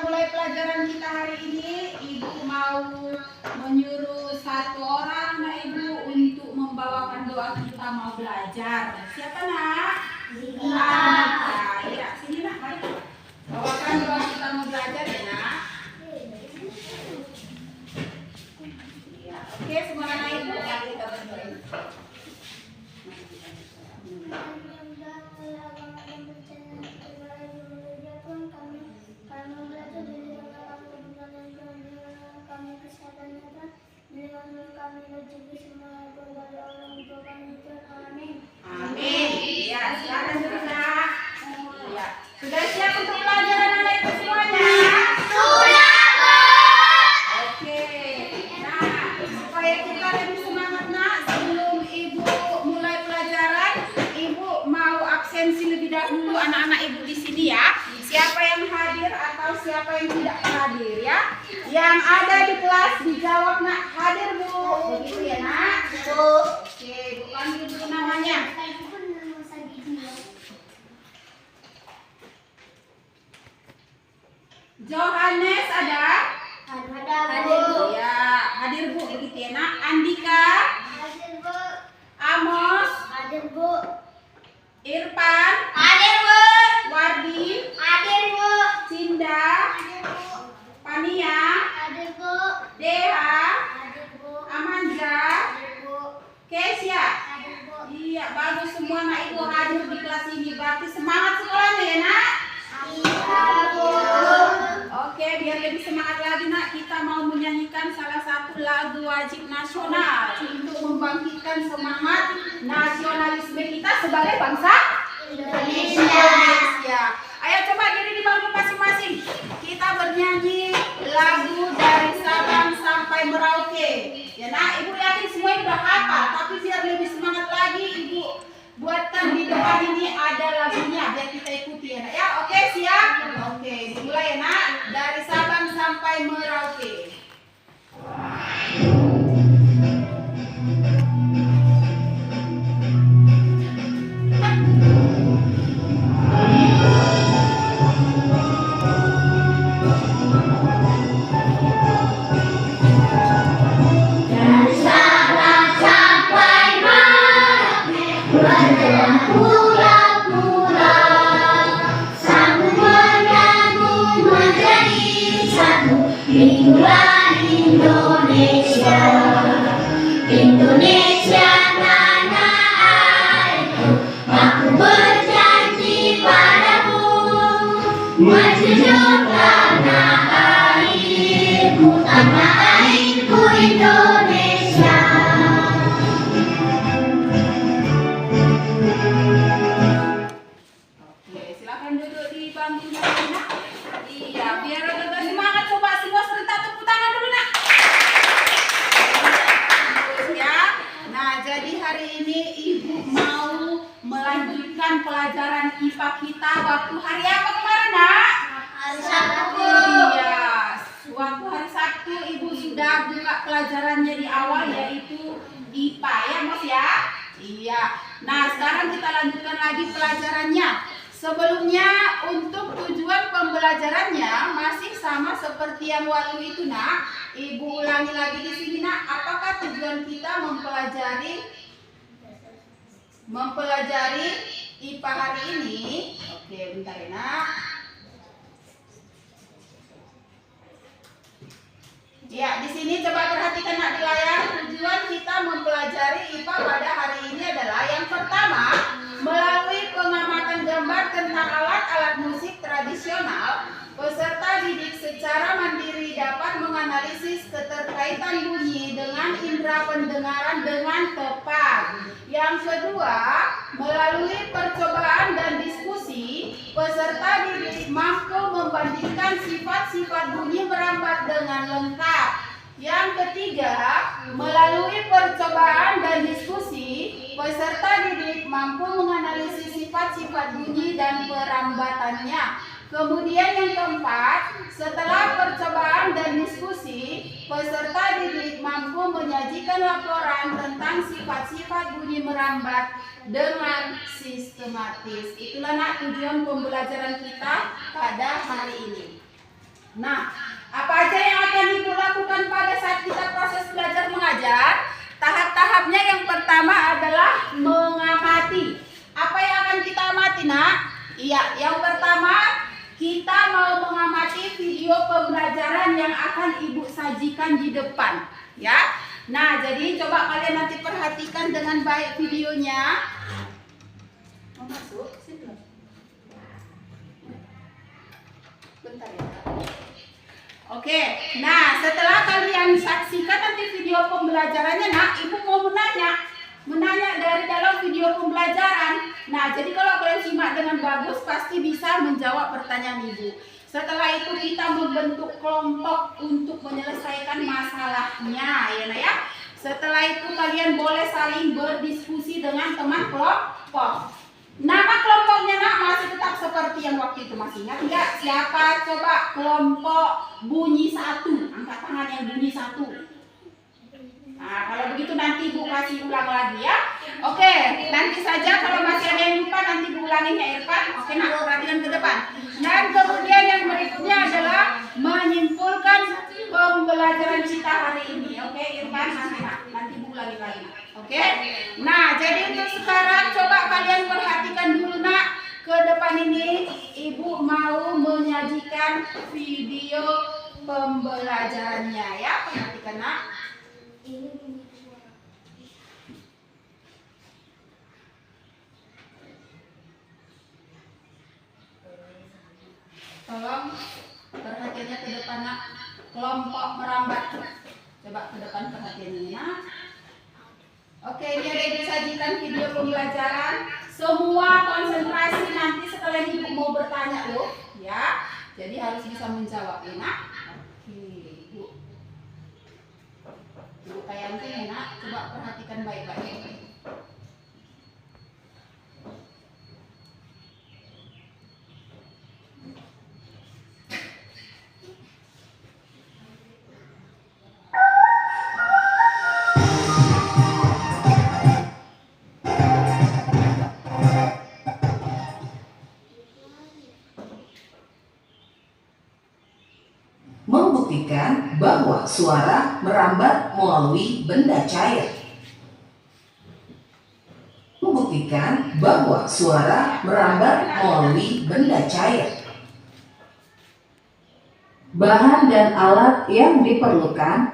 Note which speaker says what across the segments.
Speaker 1: memulai pelajaran kita hari ini, Ibu mau menyuruh satu orang, Nak Ibu, untuk membawakan doa kita mau belajar. Siapa, Nak? Nah, ya, sini Nak, mari. Bawakan doa kita mau belajar ya, Nak. Ya, oke, semua anak Ibu, mari kita berdoa. Amin. Ya, silakan dulu, Nak. Ya, sudah siap untuk pelajaran anak Ibu semuanya?
Speaker 2: Sudah, Bu.
Speaker 1: Oke. Nah, supaya kita lebih semangat, Nak, sebelum Ibu mulai pelajaran, Ibu mau absensi lebih dahulu anak-anak Ibu di sini ya. Siapa yang hadir atau siapa yang tidak hadir ya? Yang ada di kelas dijawab, Nak. Hadir, Bu. Begitu ya, Nak? Bu. Oke, Bu panggil dulu namanya. Johannes ada?
Speaker 2: Hadir, Bu.
Speaker 1: Ya, hadir Bu, begitu ya, Nak. Andika,
Speaker 2: Hadir, Bu.
Speaker 1: Amos,
Speaker 2: Hadir, Bu.
Speaker 1: Irfan,
Speaker 2: Hadir, Bu.
Speaker 1: Wardi,
Speaker 2: Hadir, Bu.
Speaker 1: Cinda,
Speaker 2: Hadir, Bu.
Speaker 1: Pania,
Speaker 2: Hadir, Bu.
Speaker 1: Deha,
Speaker 2: Hadir, Bu.
Speaker 1: Amanja,
Speaker 2: Hadir, Bu.
Speaker 1: Kesia.
Speaker 2: Hadir, Bu.
Speaker 1: Iya, bagus semua Nak Ibu hadir di kelas ini. Berarti semangat sekolahnya ya, Nak?
Speaker 2: Iya, Bu.
Speaker 1: Oke, biar lebih semangat lagi, Nak, kita mau menyanyikan salah satu lagu wajib nasional untuk membangkitkan semangat nasionalisme kita sebagai bangsa Indonesia. Ayo coba diri di bangku masing-masing. Kita bernyanyi lagu dari Sabang sampai Merauke. Ya, Nak, Ibu yakin semua udah hafal, tapi biar lebih semangat lagi, Ibu buatkan di depan ini ada lagunya biar kita ikuti ya, Nak. Ya, oke, siap? Oke, dimulai ya, Nak. Dari Sabang sampai Merauke.
Speaker 2: Dari Sabang sampai Merauke, pulau-pulau, sambung menyambung menjadi satu. Itulah Indonesia, Indonesia tanah airku. Aku berjanji padamu, menjunjung tanah airku, tanah airku Indonesia.
Speaker 1: Oke, silakan duduk di bangkunya, Nak. Iya, biar agak semangat, coba semua serentak tepuk tangan dulu, Nak. Terus ya. Nah, jadi hari ini Ibu mau melanjutkan pelajaran IPA kita waktu hari apa kemarin, Nak?
Speaker 2: Hari Sabtu.
Speaker 1: Iya, waktu hari Sabtu Ibu sudah buka pelajarannya di awal yaitu IPA ya, Mas ya? Iya. Nah, sekarang kita lanjutkan lagi pelajarannya. Sebelumnya untuk tujuan pembelajarannya masih sama seperti yang waktu itu, Nak. Ibu ulangi lagi di sini, Nak. Apakah tujuan kita mempelajari IPA hari ini? Oke, bentar ya, Nak. Ya, di sini coba perhatikan, Nak, di layar. Tujuan kita mempelajari IPA pada hari ini adalah yang pertama, melalui pengamatan gambar tentang alat-alat musik tradisional, peserta didik secara mandiri dapat menganalisis keterkaitan bunyi dengan indera pendengaran dengan tepat. Yang kedua, melalui percobaan dan diskusi, peserta didik mampu membandingkan sifat-sifat bunyi merambat dengan lengkap. Yang ketiga, melalui percobaan dan diskusi, peserta didik mampu menganalisis sifat-sifat bunyi dan perambatannya. Kemudian yang keempat, setelah percobaan dan diskusi, peserta didik mampu menyajikan laporan tentang sifat-sifat bunyi merambat dengan sistematis. Itulah, Nak, tujuan pembelajaran kita pada hari ini. Nah, apa aja yang akan Ibu lakukan pada saat kita proses belajar mengajar? Tahap-tahapnya yang pertama adalah mengamati. Apa yang akan kita amati, Nak? Iya, yang pertama kita mau mengamati video pembelajaran yang akan Ibu sajikan di depan, ya. Nah, jadi coba kalian nanti perhatikan dengan baik videonya. Mau masuk? Sini. Bentar ya. Oke, nah setelah kalian saksikan nanti video pembelajarannya, nah Ibu mau menanya dari dalam video pembelajaran. Nah, jadi kalau kalian simak dengan bagus pasti bisa menjawab pertanyaan Ibu. Setelah itu kita membentuk kelompok untuk menyelesaikan masalahnya, ya Nak ya. Setelah itu kalian boleh saling berdiskusi dengan teman kelompok. Nama kelompoknya Nak masih tetap seperti yang waktu itu, masih ingat enggak? Siapa coba kelompok bunyi 1? Angkat tangan yang bunyi 1. Nah, kalau begitu nanti Ibu kasih ulang lagi ya. Oke, nanti saja kalau masih ada yang lupa nanti diulangin ya Irfan. Oke, Nak, perhatikan ke depan. Dan kemudian yang berikutnya adalah menyimpulkan pembelajaran kita hari ini. Oke, Irfan, nanti Ibu ulangi lagi. Oke. Nah, jadi untuk sekarang coba kalian perhatikan dulu Nak. Ke depan ini Ibu mau menyajikan video pembelajarannya ya. Perhatikan Nak. Tolong perhatiannya ke depan Nak. Kelompok merambat. Coba ke depan perhatiannya Nak. Oke, ini ada disajikan video pembelajaran. Semua konsentrasi nanti setelah Ibu mau bertanya loh, ya. Jadi harus bisa menjawab ya Nak. Oke, Ibu tayangkan ya Nak. Coba perhatikan baik-baik.
Speaker 3: Membuktikan bahwa suara merambat melalui benda cair. Membuktikan bahwa suara merambat melalui benda cair. Bahan dan alat yang diperlukan: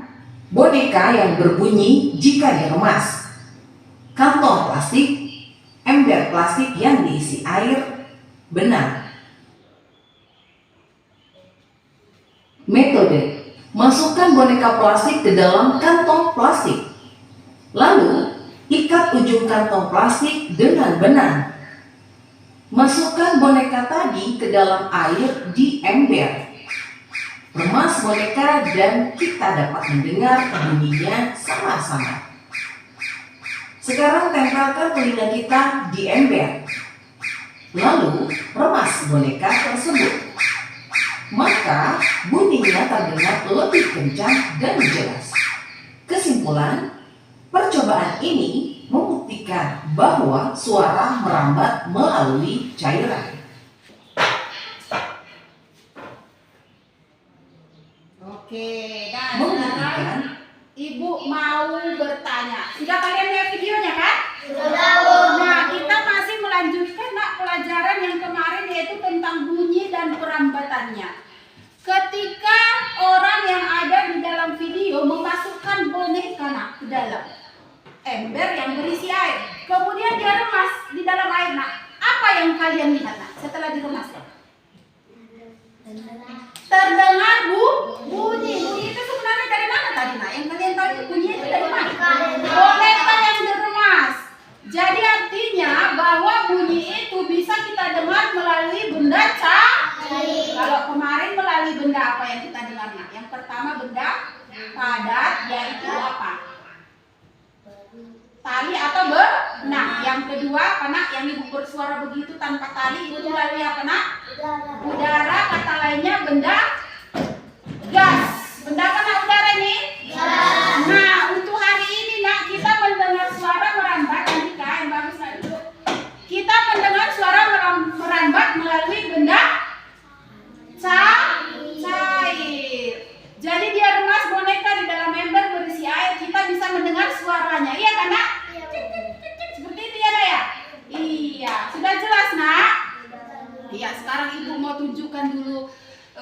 Speaker 3: boneka yang berbunyi jika diremas, kantong plastik, ember plastik yang diisi air, benang. Metode: masukkan boneka plastik ke dalam kantong plastik. Lalu, ikat ujung kantong plastik dengan benang. Masukkan boneka tadi ke dalam air di ember. Remas boneka dan kita dapat mendengar bunyinya sama-sama. Sekarang tempelkan telinga kita di ember. Lalu, remas boneka tersebut. Maka bunyinya terdengar lebih kencang dan jelas. Kesimpulan, percobaan ini membuktikan bahwa suara merambat melalui cairan.
Speaker 1: Oke, dan sekarang Ibu mau bertanya. Sudah kalian lihat videonya kan?
Speaker 2: Sudah.
Speaker 1: Nah, kita masih melanjutkan Nak pelajaran yang kemarin yaitu tentang bunyi dan perambatannya. Ketika orang yang ada di dalam video memasukkan boneka Nak ke dalam ember yang berisi air, kemudian dia remas di dalam air Nak, apa yang kalian lihat Nak setelah diremas? Terdengar bunyi. Bunyi itu sebenarnya dari mana tadi Nak? Yang kalian tahu itu bunyi itu dari mana? Boneka yang diremas. Jadi artinya bahwa bunyi itu bisa kita dengar melalui benda cair. Kalau kemarin melalui benda apa yang kita dengar Nak? Yang pertama benda padat, yaitu apa? Tali atau benang. Yang kedua apa Nak? Yang Ibu bersuara begitu tanpa tali itu melalui apa Nak? Udara. Kata lainnya benda gas. Benda apa Nak udara ini? Nah, untuk hari ini Nak kita mendengar suara merambat. Nanti yang bagus Nak dulu. Kita mendengar suara merambat melalui benda cair.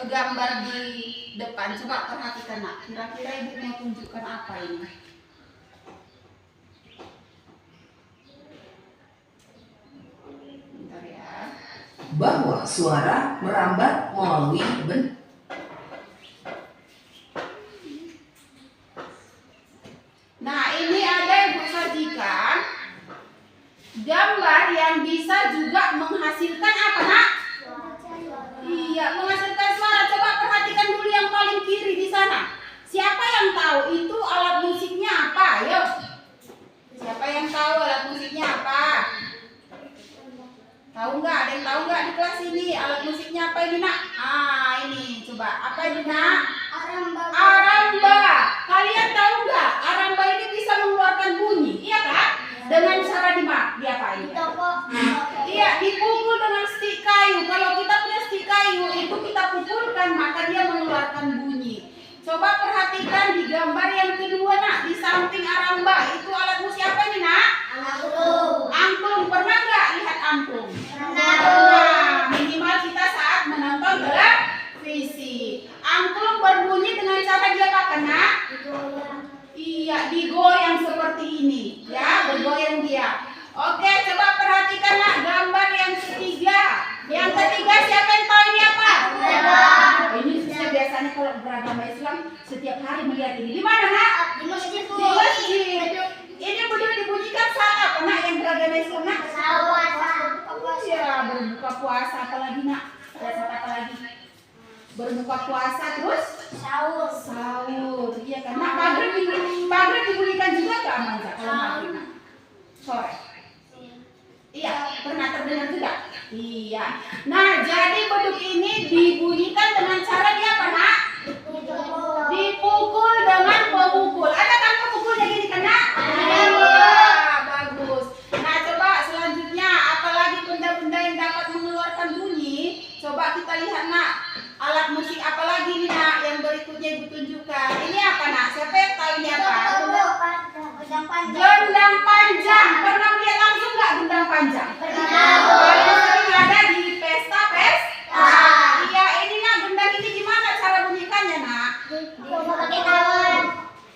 Speaker 1: gambar di depan. Coba perhatikan nak. Kira-kira ibu mau tunjukkan apa ini? Bentar ya.
Speaker 3: Bahwa suara merambat melalui benda.
Speaker 1: Nah, ini ada ibu sajikan gambar yang bisa juga menghasilkan apa nak? Iya, menghasilkan suara. Coba perhatikan dulu yang paling kiri di sana. Siapa yang tahu itu alat musiknya apa? Ayo. Siapa yang tahu alat musiknya apa? Tahu nggak? Ada yang tahu nggak di kelas ini alat musiknya apa ini nak? Ah, ini coba apa ini nak? Aramba. Kalian tahu nggak? Aramba ini bisa mengeluarkan bunyi, iya kan? Dengan cara diapain? Iya, dipukul dengan stik kayu. Kalau kita punya stik kayu, itu kita pukulkan maka dia mengeluarkan bunyi. Coba perhatikan di gambar yang kedua nak, di samping aramba itu alat musik apa ini nak? Angklung. Pernah nggak lihat angklung? Nah, minimal kita saat menonton televisi. Angklung berbunyi dengan cara dia apa nak? Iya, digoyang seperti ini, ya, bergoyang dia. Oke, coba perhatikan nak gambar yang ketiga. Yang ketiga siapa yang tahu ini apa? Ini saya biasanya kalau beragama Islam setiap hari melihat ini. Di mana nak?
Speaker 2: Di masjid.
Speaker 1: Di masjid. Ini betul dibunyikan saat apa nak yang beragama Islam nak? Iya, berbuka puasa apalagi nak? Ada saat apa lagi? Berbuka puasa terus? Sahur. Iya kan? Nah, maghrib dibunyikan juga nggak Amanza kalau maghrib nak? Sore. Iya, pernah terdengar juga? Iya. Nah, jadi beduk ini dibunyikan dengan cara dia apa nak? Dipukul dengan pemukul. Ada kan pemukulnya gini kan nak? Ada. Bagus. Nah, coba selanjutnya apalagi benda-benda yang dapat mengeluarkan bunyi? Coba kita lihat nak. Alat musik apa lagi nih nak yang berikutnya ibu tunjukkan? Ini apa nak? Siapa yang tahu ini apa? Gendang panjang. Pernah melihat langsung nggak gendang panjang? Paling sering ada di pesta-pesta. Iya, ini nak gendang ini gimana cara bunyikannya nak?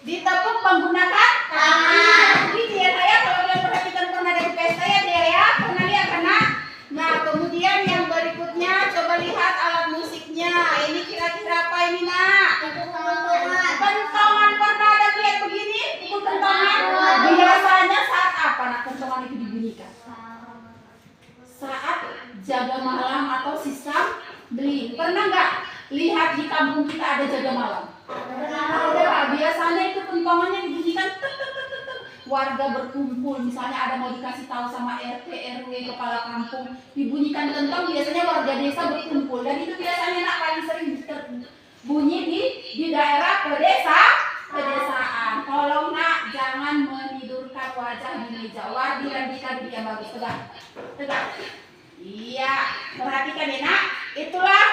Speaker 1: Ditepuk menggunakan tangan. Gitu ya saya kalau kalian perhatikan pernah dari pesta ya dia ya pernah lihat kan nak? Nah kemudian yang berikutnya coba lihat alat musiknya. Ini kira-kira apa ini nak? Kentongan. Pernah ada lihat begini? Pukul kentongan. Biasanya saat apa nak kentongan itu dibunyikan? Saat jaga malam atau sisam beli. Pernah nggak lihat di kampung kita ada jaga malam? Ada. Biasanya itu kentongannya dibunyikan. Warga berkumpul, misalnya ada mau dikasih tahu sama RT, RW, kepala kampung, dibunyikan kentong, biasanya warga desa berkumpul. Dan itu biasanya nak paling sering bunyi di daerah pedesaan. Tolong nak jangan menidurkan wajah di meja. Wardi dan dikali yang bagus, tegak. Iya, perhatikan ya nak. Itulah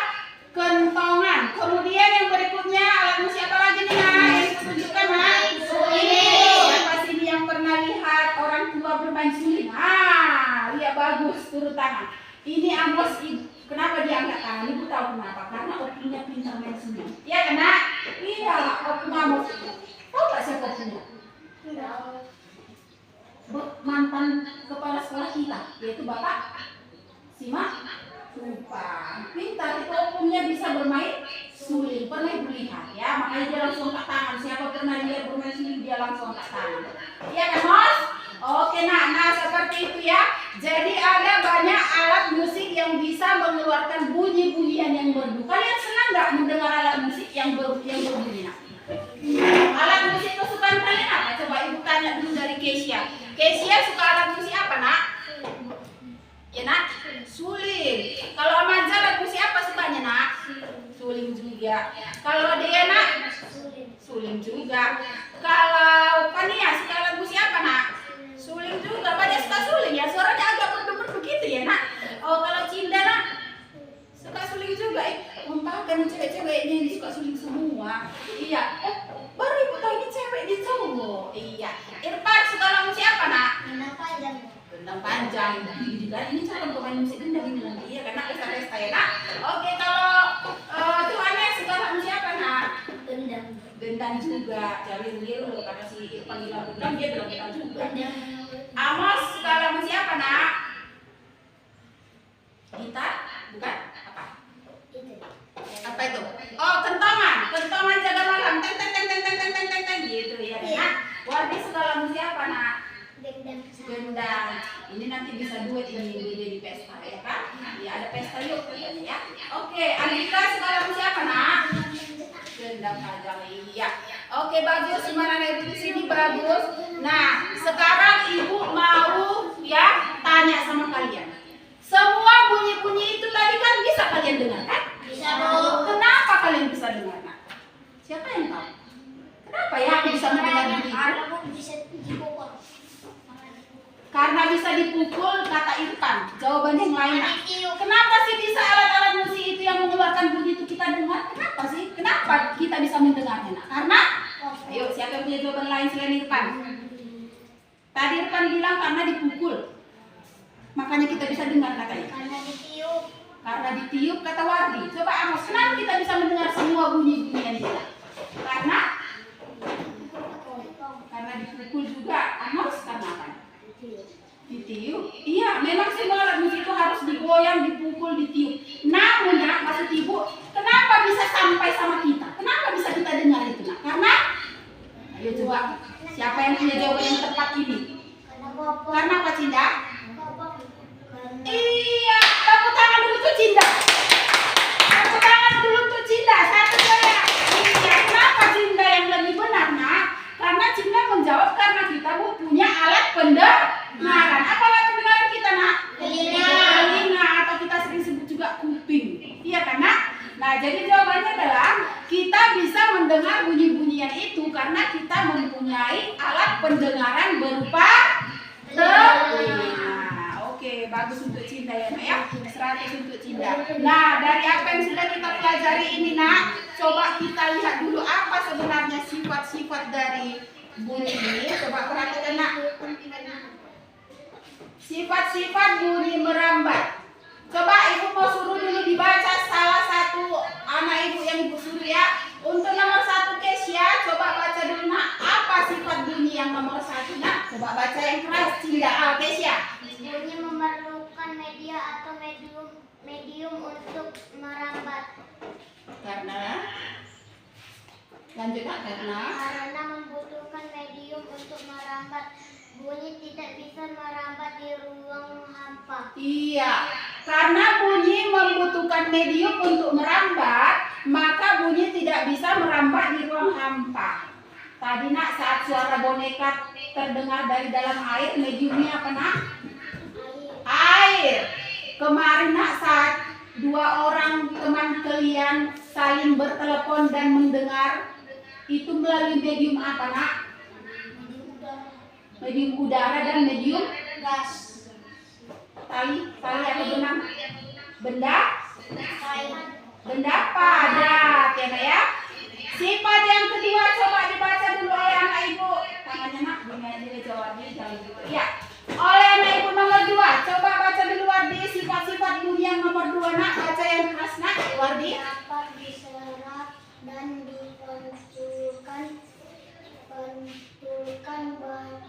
Speaker 1: kentongan. Kemudian yang berikutnya alat musik apa lagi nih nak? Yang ditunjukkan nak? Siapa sini yang pernah lihat orang tua bermain suling? Iya bagus, turun tangan. Ini Amos, kenapa dia angkat tangan? Ibu tahu kenapa? Karena opinya pintar main suling. Iya kan nak? Iya, opi Amos. Tahu gak siapa opinya? Mantan kepala sekolah kita, yaitu Bapak Simak Supang. Pintar itu opungnya bisa bermain suling. Pernah ibu lihat ya, makanya dia langsung angkat tangan. Siapa pernah lihat bermain suling dia langsung angkat tangan. Iya kan Mas? Oke nah seperti itu ya. Jadi ada banyak alat musik yang bisa mengeluarkan bunyi-bunyian yang merdu. Kalian senang nggak mendengar alat musik yang berbunyi? Alat musik kesukaan kalian apa? Coba ibu tanya dulu dari Kesia. Kesia suka alat musik apa nak? Ya nak? Suling. Kalau Amanza alat musik apa sukanya nak? Suling juga. Kalau dia nak? Suling juga. Kalau Pania suka alat musik apa nak? Suling juga. Pania suka suling ya. Suaranya agak merdu-merdu gitu ya nak. Oh kalau Cinda nak? Suka suling juga. Kan cewek-ceweknya ini suka suling semua. Iya. Baru ibu tahu ini cewek ini cowok. Iya. Irfan suka alat musik apa nak? Gendang panjang. Ini calon pemain musik gendang ini nanti ya karena pesta-pesta ya nak. Oke kalau Tuhan dia belum tahu juga. Amos skala musik apa nak? Gitar? Bukan? Apa? Apa itu? Oh, kentongan jaga malam. Teng teng teng teng teng teng teng teng teng gitu ya. Nah, Wardi skala musik apa nak? Gendang. Ini nanti bisa duet ini jadi pesta ya kan? Ya ada pesta yuk katanya ya. Oke, Andika skala musik apa nak? Gendang aja iya. Oke bagus, gimana ibu di sini bagus. Nah sekarang ibu mau ya tanya sama kalian. Semua bunyi-bunyi itu tadi kan bisa kalian dengar kan?
Speaker 2: Bisa, Bu.
Speaker 1: Kenapa kalian bisa dengar nak? Siapa yang tahu? Kenapa ya aku bisa mendengar bunyi itu?
Speaker 2: Bisa dipukul.
Speaker 1: Karena bisa dipukul kata Irfan. Jawabannya yang lain. Nak.
Speaker 2: Ditiup.
Speaker 1: Kenapa sih bisa alat-alat musik itu yang mengeluarkan bunyi itu kita dengar? Kenapa sih? Kenapa kita bisa mendengarnya nak? Karena ayo siapa yang punya jawaban lain selain Irfan? Tadi Irfan bilang karena dipukul. Makanya kita bisa dengar katanya.
Speaker 2: Karena ditiup.
Speaker 1: Karena ditiup kata Wardi. Coba Amos, kenapa kita bisa mendengar semua bunyi-bunyian itu? Karena dipukul juga. Amos karena apa? Ditiup. Iya, memang semua alat musik itu harus digoyang, dipukul, ditiup. Namun ya, maksud ibu, kenapa bisa sampai sama kita? Kenapa bisa kita dengar itu nak? Karena ayo coba siapa yang punya jawaban yang tepat ini? Karena apa Cinda? Iya, tepuk tangan dulu tuh Cinda. Tepuk tangan dulu tuh Cinda. Satu saya. Iya, kenapa Cinda yang lebih benar nak? Karena Cinda menjawab karena kita punya alat pendengaran. Apa alat pendengaran kita nak? Telinga atau kita sering sebut juga kuping. Iya kan nak? Nah jadi jawabannya adalah kita bisa mendengar bunyi-bunyian itu karena kita mempunyai alat pendengaran berupa telinga. Oke, bagus untuk Cinda ya nak ya. 100 untuk Cinda. Nah dari apa yang sudah kita pelajari ini nak, coba kita lihat dulu apa sebenarnya sifat-sifat dari bunyi ini. Coba perhatikan nak. Sifat-sifat bunyi merambat. Coba ibu mau suruh dulu dibaca salah satu anak ibu yang ibu suruh ya. Untuk nomor 1 Kesia, coba baca dulu nak. Apa sifat bunyi yang nomor 1 nak? Coba baca yang keras Cinda. Kesia.
Speaker 2: Bunyi memerlukan media atau medium untuk merambat.
Speaker 1: Karena lanjut nak
Speaker 2: Karena membutuhkan medium untuk merambat. Bunyi tidak bisa merambat di ruang hampa.
Speaker 1: Iya, karena bunyi membutuhkan medium untuk merambat, maka bunyi tidak bisa merambat di ruang hampa. Tadi nak saat suara boneka terdengar dari dalam air, mediumnya apa nak? Air. Kemarin nak saat 2 orang teman kalian saling bertelepon dan mendengar, itu melalui medium apa nak? Medium udara dan medium
Speaker 2: Gas.
Speaker 1: tali atau benang? Benda
Speaker 2: Kain.
Speaker 1: padat ya nak ya. Sifat yang kedua coba dibaca dulu oleh anak ibu. Tangannya nak, bunyi aja jawabnya jangan gitu. Ya. Oleh anak ibu nomor 2, coba baca dulu Wardi sifat-sifat bunyi yang nomor 2 nak, baca yang keras nak Wardi.
Speaker 2: Dapat diserap dan dipantulkan.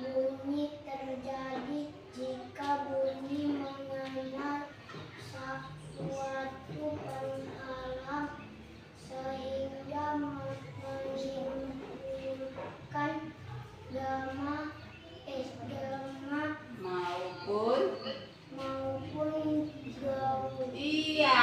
Speaker 2: Bunyi terjadi jika bunyi mengenal suatu penghalang sehingga menimbulkan gema maupun gaul.
Speaker 1: Iya,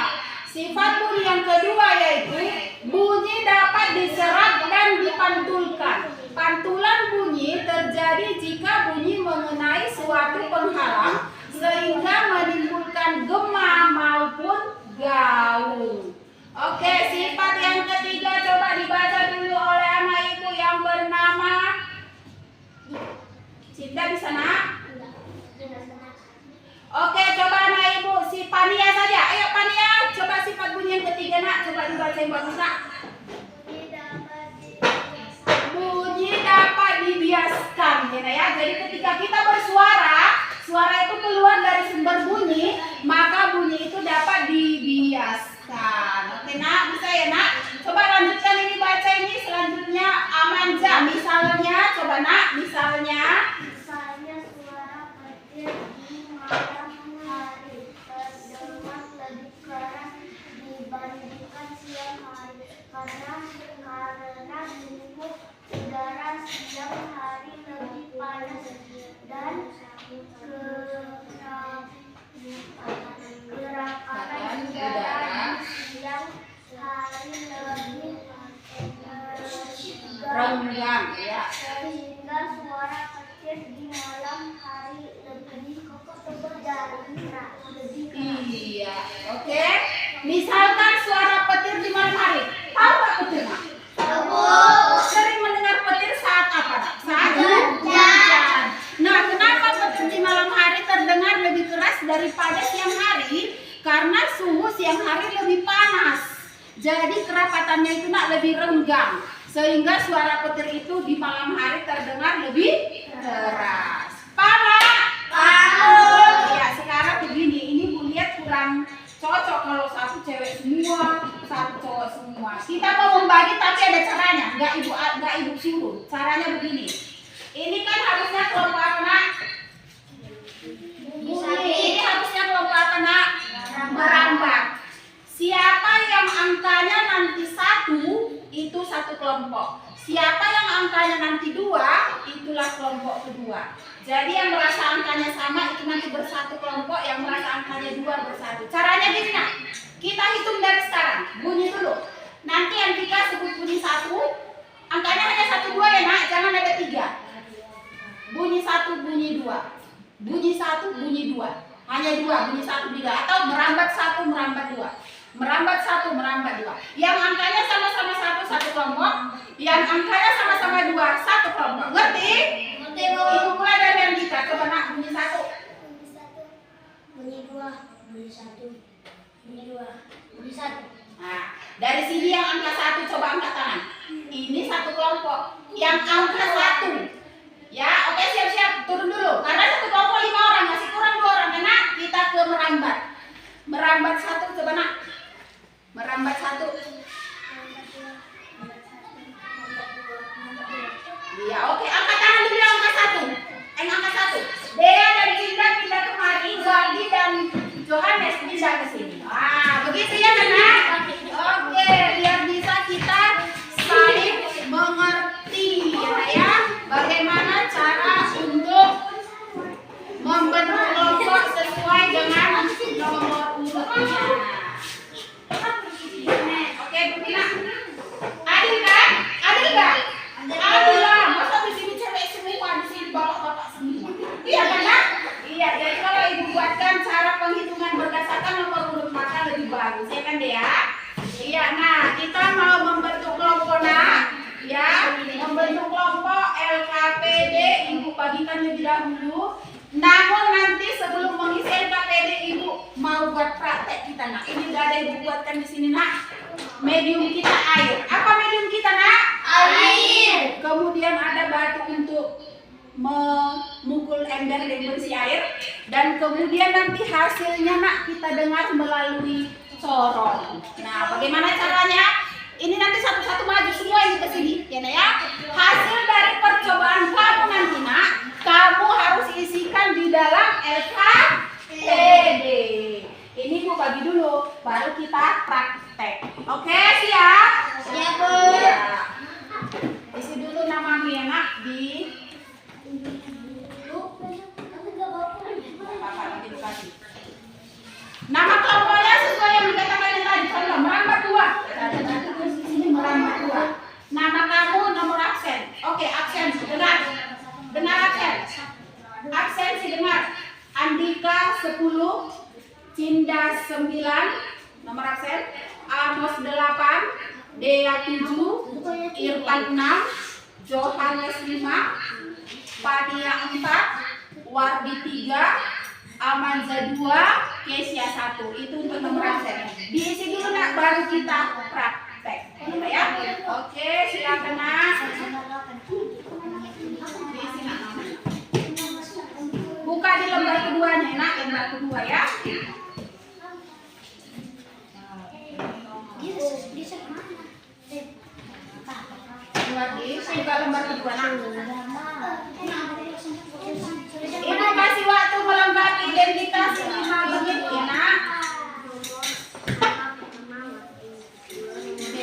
Speaker 1: sifat bunyi yang kedua yaitu bunyi dapat diserap dan dipantulkan. Pantulan bunyi terjadi jika bunyi mengenai suatu penghalang sehingga menimbulkan gema maupun gaul. Oke, sifat yang ketiga coba dibaca dulu oleh anak ibu yang bernama Cinta di sana. Oke, coba anak ibu si Pania saja. Ayo Pania, coba sifat bunyi yang ketiga nak, coba dibaca yang bagus nak. Bunyi dapat dibiaskan ya. Jadi ketika kita bersuara, suara itu keluar dari sumber bunyi, maka bunyi itu dapat dibiaskan. Oke nak, bisa ya nak?
Speaker 2: hari karena suhu udara siang hari lebih panas dan kerakatan udara di siang hari lebih
Speaker 1: renggang ya.
Speaker 2: sehingga suara petir di malam hari lebih
Speaker 1: Iya, oke. Misalkan suara petir di malam hari, tahu nggak petir Nak? Sering mendengar petir saat apa Nak? Saat hujan. Nah, kenapa petir di malam hari terdengar lebih keras daripada siang hari? Karena suhu siang hari lebih panas. Jadi kerapatannya itu Nak lebih renggang. Sehingga suara petir itu di malam hari terdengar lebih keras. Ya, sekarang begini, ini Bu lihat kurang cocok kalau satu cewek semua, satu cowok semua. Kita mau membagi tapi ada caranya, nggak ibu suruh. Caranya begini. Ini kan harusnya kelompok apa Nak? Ini harusnya kelompok apa Nak? Merambat. Siapa yang angkanya nanti 1 itu satu kelompok. Siapa yang angkanya nanti 2 itulah kelompok kedua. Jadi yang merasa angkanya sama itu nanti bersatu kelompok, yang merasa angkanya 2 bersatu. Caranya gini Nak, kita hitung dari sekarang. Bunyi dulu. Nanti Antika sebut bunyi 1, angkanya hanya 1, 2 ya Nak, jangan ada 3. Bunyi 1, bunyi 2. Bunyi 1, bunyi 2. Hanya 2, bunyi 1, bunyi 2. Atau merambat 1, merambat 2. Merambat 1, merambat 2. Yang angkanya sama-sama 1, satu kelompok. Yang angkanya sama-sama 2, satu kelompok. Ngerti? Ibu mulai dari Andika. Coba Nak, bunyi 1.
Speaker 2: bunyi 2 bunyi 1 bunyi 2 bunyi 1.
Speaker 1: Nah, dari sini yang angka 1 coba angkat tangan. Ini satu kelompok. Yang angka 1. Ya, oke siap-siap. Turun dulu. Karena satu kelompok 5 orang, masih kurang 2 orang. Karena kita ke merambat. Merambat 1 coba Nak. Merambat 1. Iya, oke. Angkat tangan dulu yang angka 1. Angka 1. Dea dan Cinta pindah kemari, Zaldi dan Johannes pindah ke sini. Ah, begitu ya Nak? Oke, biar bisa kita saling mengerti ya. Bagaimana cara untuk membentuk kelompok sesuai dengan nomor urutnya. Oke, begini. Adil kan? Adil kan? Adil lah. Masa di sini cewek semua, di sini bapak-bapak semua. Iya kan Nak? Iya. Jadi kalau ibu buatkan cara penghitungan berdasarkan nomor urut maka lebih bagus ya kan Dea? Iya. Nah, kita mau membentuk kelompok Nak. Ya, membentuk kelompok LKPD ibu bagikan lebih dahulu. Namun nanti sebelum mengisi LKPD ibu mau buat praktek kita Nak. Ini udah ada ibu buatkan di sini Nak. Medium kita air. Apa medium kita Nak? Air. Kemudian ada batu untuk memukul ember yang berisi air. Dan kemudian nanti hasilnya Nak kita dengar melalui corong. Nah, bagaimana caranya? Ini nanti satu-satu maju semua ini ke sini, ya Nak ya. Hasil dari percobaan kamu nanti Nak, kamu harus isikan di dalam LKPD. Ini Bu bagi dulu, baru kita praktek. Oke, siap?
Speaker 2: Siap, Bu.
Speaker 1: Ya. Isi dulu namamu ya Nak di apa nanti dikasih. Nama kelompoknya sesuai yang dikatakan yang tadi. Contoh merambat 2. Di sini merambat 2. Nama kamu nomor absen. Oke, absen. Dengar. Dengar absen. Absen sih dengar. Andika 10, Cinda 9, nomor absen. Amos 8, Dea 7, Irfan 6, Johannes 5, Pania 4, Wardi 3, Amanza 2, Kesia 1. Itu untuk nomor absen. Diisi dulu Nak, baru kita praktek. Ya? Oke, silakan Nak. Diisi Nak namanya. Buka di lembar keduanya Nak, lembar kedua ya. Wardi, buka lembar kedua Nak. Ibu kasih waktu melengkapi identitas 5 menit ya Nak. Oke,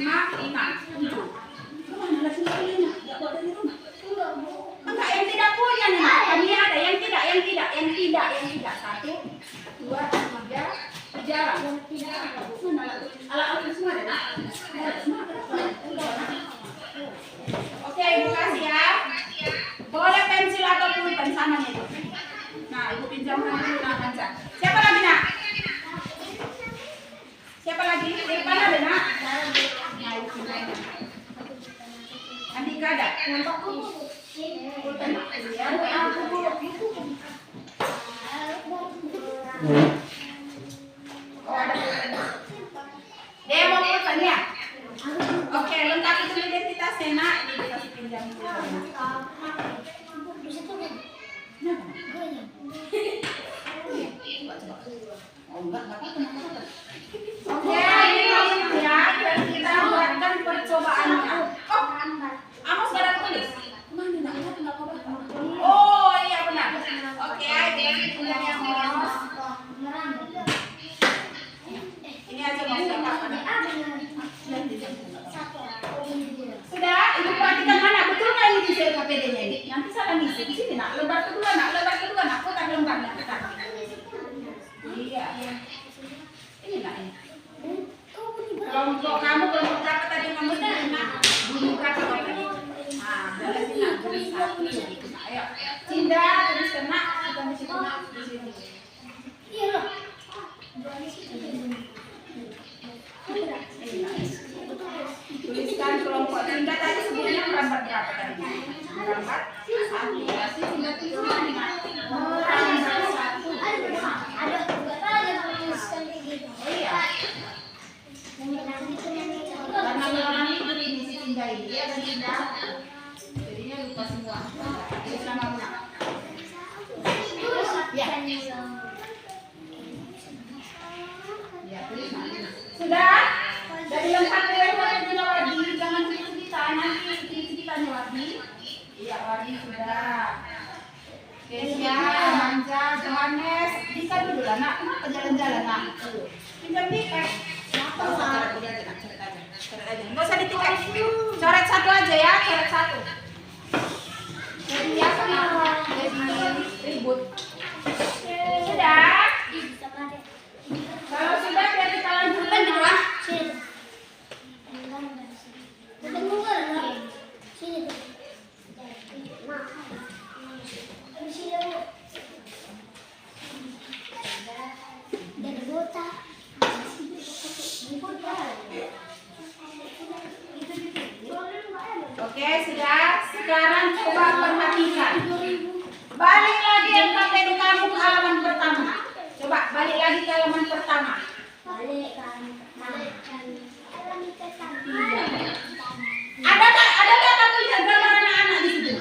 Speaker 1: Risma, Ina. 7. Kemana lagi Ina? Nggak bawa dari rumah. Enggak, yang tidak punya nih. Kami ada yang tidak. 1, 2, 3, jalan. Alat-alat semua ada, Nak? Oke, Ibu kasih ya. Boleh pensil atau pulpen sama nih. Nah, Ibu pinjamkan dulu Nak Anca. Siapa lagi, Nak? Siapa lagi? Irfan ada, Nak? Nah, Ibu pinjamkan. Andika ada? Pulpen Nak. Ya, oh, ada pulpen. Dia mau pulpen ya? Oke, lengkapi dulu identitasnya, Nak. Ini dikasih pinjam pulpen. Oke, ini ya, kita buatkan percobaannya. Oh, Amos gak ada tulis? Mana nak? Oh iya benar. Oke, kita punya Amos. Ini aja mau siapa? Sudah, Ibu perhatikan mana? Betul nggak ini di KPD-nya ini? Nanti salah ngisi di sini, Nak. Lembar kedua, Nak. Putar lembarnya, putar. Iya. Ini Nak ini. Kelompok kamu kelompok berapa tadi kamu tadi, Nak? Bunyi berapa tadi? Nah, dari sini Nak, tulis 1 gitu, Nak. Ayo. Cinda, tuliskan Nak. Kita di situ, Nak. Di sini. Iya loh. Tuliskan kelompok Cinda tadi sebelumnya merambat berapa tadi? Merambat 1. Kasih Cinda tulis lagi, Nak. Merambat 1.
Speaker 2: Ada tulisan gitu.
Speaker 1: Oh iya. Karena mengalami ini si Cinda ini ya dan Cinda. Jadinya lupa semua. Tulis nama Nak. Ya. Ya, tulis Nak. Sudah? Dari lengkap yang punya Wardi, jangan cerita nanti ceritanya Wardi. Iya, Wardi sudah. Kesia, Manja, Johannes, Dika dulu lah, Nak. Kenapa jalan-jalan, Nak? Pinjam tiket. Kenapa? Coret aja. Nggak usah ditiket. Coret 1 aja ya, coret 1. Jadi ya, jadi ribut. Sudah? Kalau sudah, biar kita lanjutkan gitu lah. Oke, sudah. Sekarang coba perhatikan. Balik lagi LKPD kamu ke halaman pertama. Coba balik lagi ke halaman pertama. Adakah kamu lihat gambar anak-anak di situ?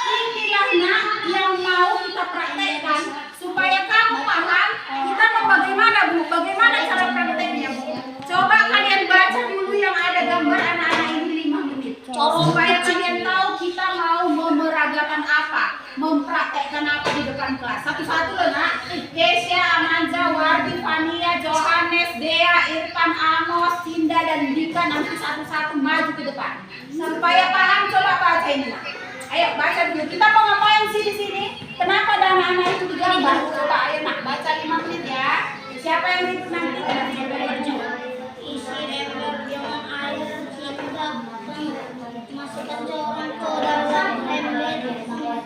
Speaker 1: Inilah Nak yang mau kita praktekkan supaya kamu paham kita mau bagaimana Bu, bagaimana cara prakteknya Bu. Coba kalian baca dulu yang ada gambar anak-anak ini 5 menit. Supaya kalian tahu kita mau memeragakan apa, mempraktekkan apa di depan kelas. Satu-satu loh Nak. Kesia, Amanja, Wardi, Fania, Johannes, Dea, Irfan, Amos, Cinda, dan Dika nanti satu-satu maju ke depan. Supaya paham, coba baca ini Nak. Ayo baca dulu. Kita mau ngapain sih di sini? Kenapa ada anak-anak itu digambar? Coba ayo Nak, baca 5 menit ya. Siapa yang ribut nanti?
Speaker 2: Isi ember dengan air hingga masukkan coran ke dalam ember hingga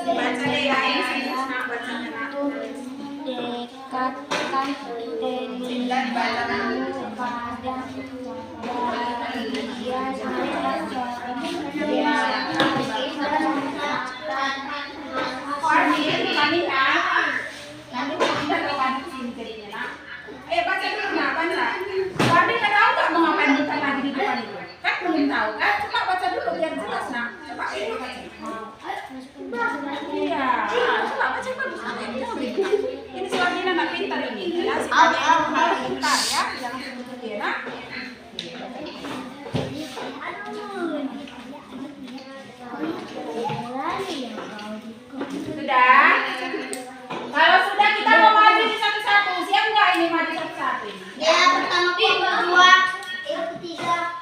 Speaker 1: Baca deh ya, ini Nak bacanya Nak.
Speaker 2: dekatkan
Speaker 1: Cinda dibaca Nak.
Speaker 2: pada dia
Speaker 1: Wardi ya. Nanti kita akan sini jadinya Nak. Ayo baca dulu Nak, baca. Wardi nggak tahu nggak mau ngapain bukan lagi di depan itu? Kan belum tahu kan? Coba baca dulu biar jelas nak. Coba ini baca. Iya, coba baca bagus. Ini suaminya anak pintar ini. Ya, si anak pintar ya, jangan begitu ya nak. Sudah? Kalau sudah kita mau maju di satu-satu. Siap nggak ini maju satu-satu?
Speaker 2: Ya, pertama kedua, yang ketiga.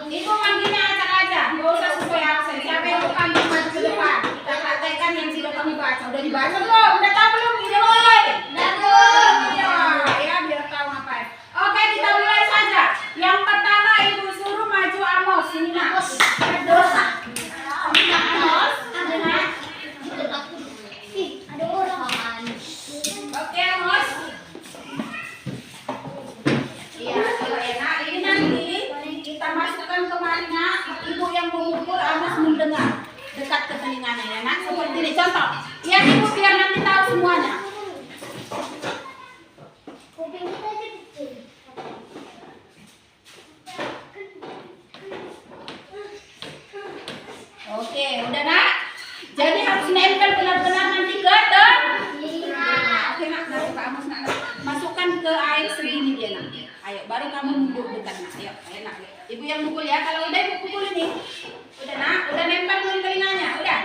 Speaker 1: Ibu manggilnya acak aja, nggak usah sesuai absen. Siapa yang bukan maju ke depan? Kita praktekkan yang sudah kami baca. Udah dibaca belum? Udah tahu belum? Ide mulai. Iya, ya biar tahu ngapain. Oke, kita mulai saja. Yang pertama ibu suruh maju Amos. Ini nak. Dosa. Amos.
Speaker 2: Ada orang.
Speaker 1: Oke, Amos. Iya, kalau enak. Ini nanti kita masukkan ke Marina. Ibu yang mengukur, Amos mendengar dekat ke telinganya ya nak. Seperti ini contoh. Ya ibu biar nanti tahu semuanya.
Speaker 2: Kuping kita aja kecil.
Speaker 1: Oke, udah nak. Jadi harus nempel benar-benar nanti ke telinga. Oke nak, dari Pak Amos nak. Masukkan ke air segini dia nak. Ayo, baru kamu duduk dekat nak. Ayo, enak. Ibu yang pukul ya. Kalau udah ibu pukul ini. Udah nak, udah nempel ke telinganya. Udah.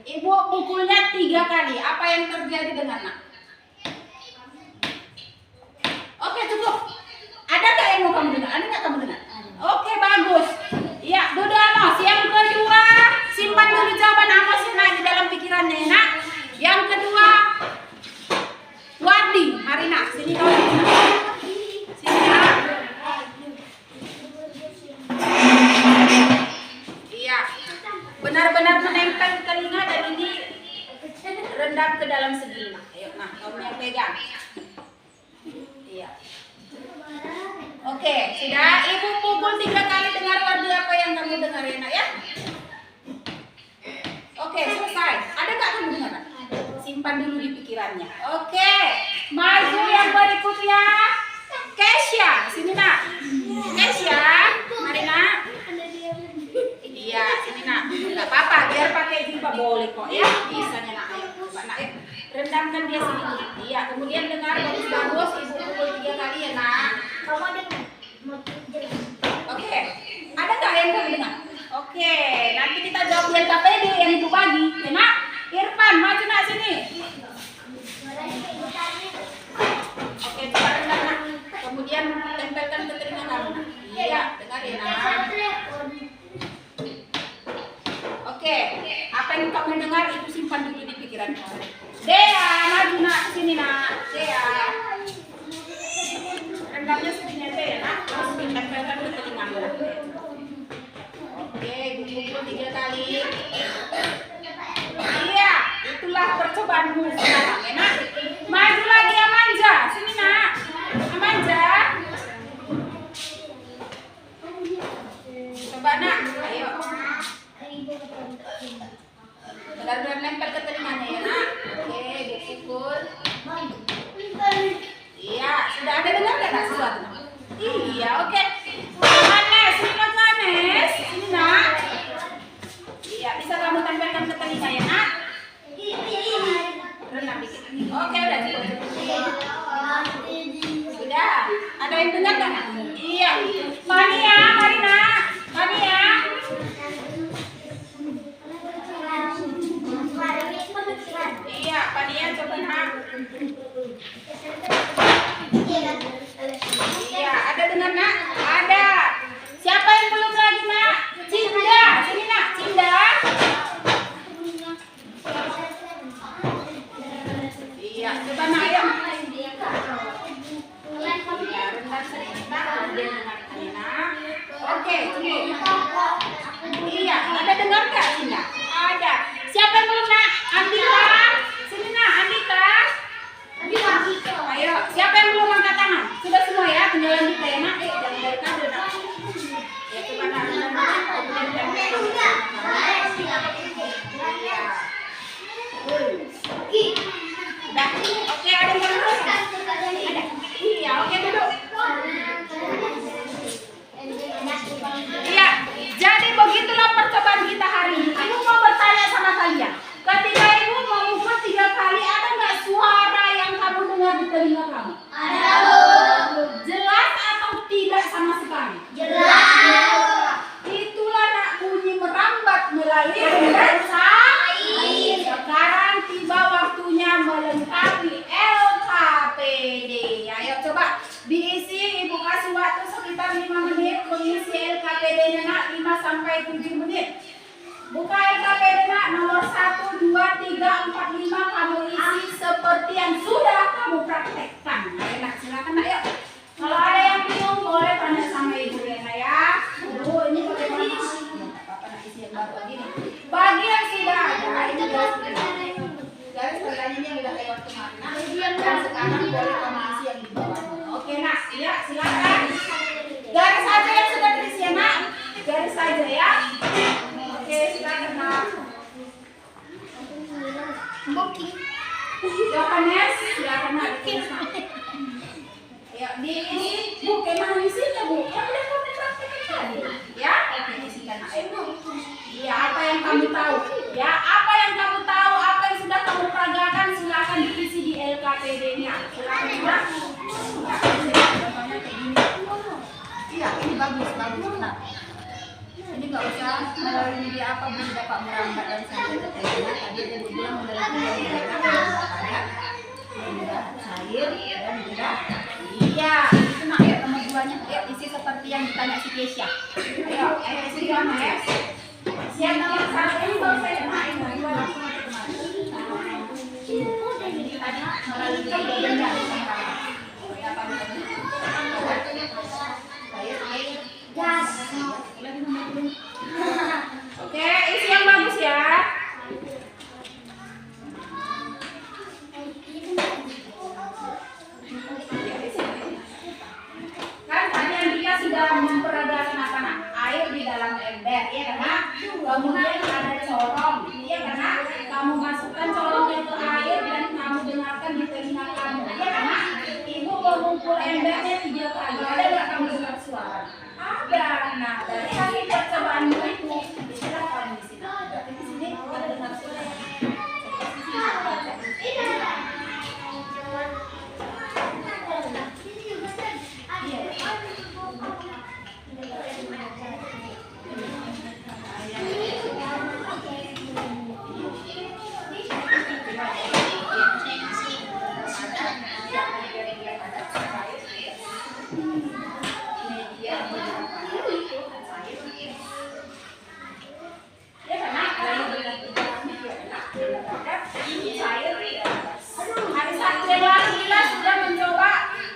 Speaker 1: Ibu pukulnya 3 kali. Apa yang terjadi dengan nak? Oke, cukup. Ada nggak yang mau kamu dengar? Ada nggak kamu dengar? Oke, bagus. Iya, duduk Amos. Yang kedua, simpan dulu jawaban Amos nak di dalam pikirannya ya nak. Yang kedua, Wardi, Marina, sini kau sini nak. Sini nak. Iya, benar-benar menempel ke telinga dan ini rendam ke dalam segini nak. Ayo, nah kamu yang pegang. Iya. Oke, sudah. Ibu pukul 3 kali dengar Wardi apa yang kamu dengar ya nak ya. Oke, selesai. Ada nggak kamu dengar? Simpan dulu di pikirannya. Oke, maju yang berikutnya. Kesya, sini nak. Kesya, Marina. Iya, sini nak. Nggak apa-apa, biar pakai jilbab boleh kok ya. Bisanya nak. Ayo, coba nak. Rendamkan dia sedikit. Iya, kemudian dengar bagus-bagus. Ibu pukul 3 kali ya nak.
Speaker 2: Kamu dengar?
Speaker 1: Oke, ada nggak yang kamu dengar? Oke, nanti kita jawab yang KPD yang ibu bagi. Ya nak, Irfan maju nak sini. Oke, coba rendah nak. Kemudian tempelkan ke telinga kamu. Iya, dengar ya nak. Oke, apa yang kamu dengar itu simpan dulu di pikiran kamu. Dea, maju nak sini nak. Dea. Rendamnya segini aja ya nak. Terus ditempelkan ke telingamu. Oke, pukul 3 kali. Iya, itulah percobaanmu sekarang ya nak. Maju lagi Amanja, sini nak. Amanja. Coba nak, ayo. Benar-benar nempel ke telinganya ya nak. Oke, dipukul. Iya, sudah ada dengar nggak nak sesuatu? Iya, oke. Manes, sini nak Manes. Sini nak. Iya, bisa kamu tempelkan ke telinga ya nak. Renang dikit. Oke, udah cukup. Sudah. Ada yang dengar nggak nak? Iya. Mania, Marina. Mania. Iya, Mania coba nak. Iya, ada dengar nak? Ada. Siapa yang belum lagi nak? Cinda, sini nak, Cinda. Iya, coba nak ayo. Iya, rendah sedikit nak, kemudian dengarkan nak. Oke, cukup. Iya, ada dengar nggak Cinda? Ada. Siapa yang belum nak? Andika, sini nak, Andika. Ayo, siapa yang belum angkat tangan? Sudah semua ya, tinggal Andika ya nak. Jangan dari kado nak. Ya coba nak. Udah. Oke, ada yang belum? Ada. Iya, oke duduk. sampai 7 menit. Buka LKPD nak nomor 1, 2, 3, 4, 5 kamu isi seperti yang sudah kamu praktekkan. Ayo nak, silakan nak yuk. Kalau ada yang bingung boleh tanya sama Ibu Lena ya. Ini bagaimana? Apa nak isi yang baru lagi nih? Bagi yang sudah ada ini garis pertanyaannya udah lewat kemarin. Dan sekarang boleh kamu isi yang di bawah. Oke nak, ya silakan. Garis saja yang sudah terisi ya nak. Garis saja ya. Oke, silakan nak. Yohanes, silakan nak. Ya, di ini Bu, kemana isinya Bu? Yang udah kamu praktekkan tadi. Ya, oke isikan nak. Ya, apa yang kamu tahu? Ya, apa yang kamu tahu? Apa yang sudah kamu peragakan? Silakan diisi di LKPD-nya. Silakan nak. Iya, ini bagus nah. Ini nggak usah melalui media apa belum dapat merambat dan sampai ke telinga. Tadi dia bilang melalui media cair dan juga iya itu nak ya nomor 2-nya ya, isi seperti yang ditanya si Kesia. Ayo isi Yohanes. Siap nomor 1 ini baru saya nak ini 2 langsung aja kemarin. Jadi tadi melalui media nggak bisa merambat. Ya apa namanya? Oke, isi yang bagus ya. Kan tadi Andika sudah memperagakan apa nak? Air di dalam ember, ya kan? Kemudian ada corong, ya kan? Kamu masukkan corongnya ke air dan kamu dengarkan di telinga kamu, ya kan? Ibu mengumpul embernya 3 kali. Ada nggak kamu dengar suara? Ada. Nah, dari hasil percobaanmu itu silakan di sini. Berarti di sini ada dengar suara. Hari Sabtu yang lalu Lila sudah mencoba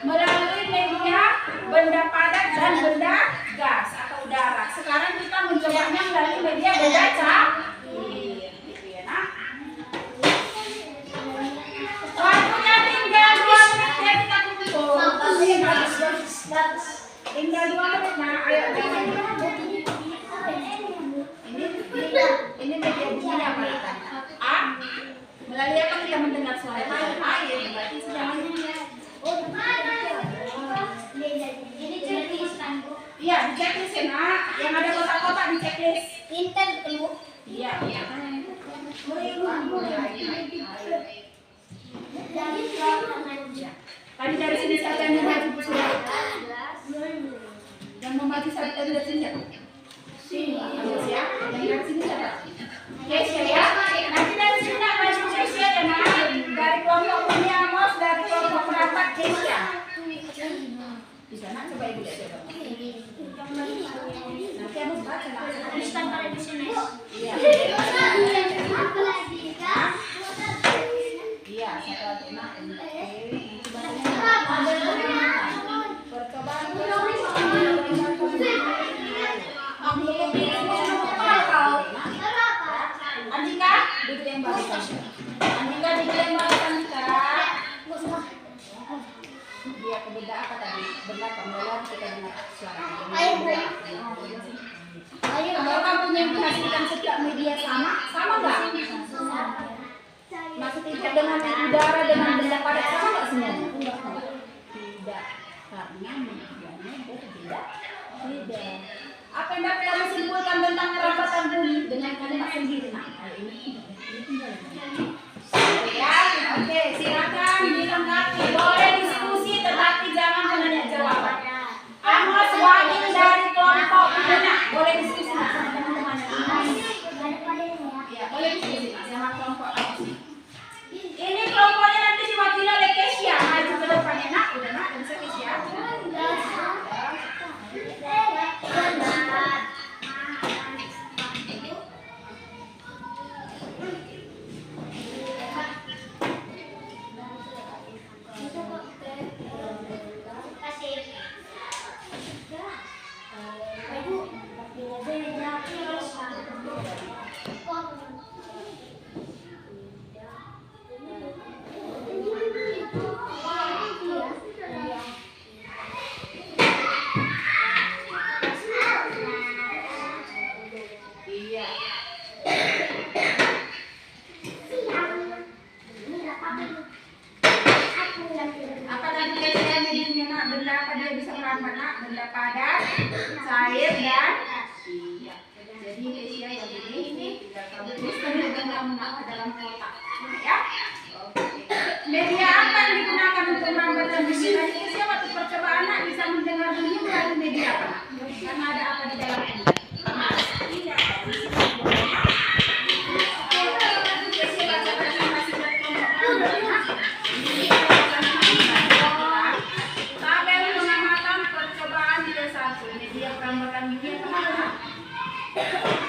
Speaker 1: melalui media benda padat dan benda gas atau udara. Sekarang kita mencobanya melalui media benda cair. Waktunya tinggal 2 menit ya kita kumpul. Tinggal 2 menit nah ayo ini media bunyinya apa kita? A. Melalui apa kita mendengar suara air? Berarti sudah
Speaker 2: Ini checklist kan Bu?
Speaker 1: iya di checklist ya nak. Yang ada kotak-kotak di checklist.
Speaker 2: Inter Bu.
Speaker 1: Iya. Tadi dari sini siapa yang membaca surat? Yang membaca surat tadi dari sini siapa? Sini ya. Yang dari sini siapa? Kesia ya. Nanti dari sini nak maju Kesia ya nak. Dari kelompok Umi Amos, dari kelompok perapat Kesia. Bisa nak coba ibu lihat coba. Nanti Amos baca nak.
Speaker 2: Tuliskan pada di sini.
Speaker 1: Iya. Iya, satu lagi nak. Percobaan Andika, duduk yang bagus. Andika duduk yang bagus Andika. Dia kebeda apa tadi? Benda pembelaan kita dengar suara. Kalau kamu yang menghasilkan setiap media sama nggak? Maksudnya dengan udara dengan benda padat sama nggak semuanya? Tidak, karena medianya berbeda. Tidak. Apa yang dapat kamu simpulkan tentang kerapatan bumi dengan kalimat sendiri? Nah, ya, oke, silakan dilengkapi. Boleh diskusi, tetapi jangan menanya jawaban. Amos wakil dari kelompok mana? Boleh diskusi sama teman-teman. Ya, boleh diskusi sama kelompok Amos. Ini kelompoknya nanti diwakili oleh Kesia. Maju ke depannya nak, udah nak, bisa Kesia.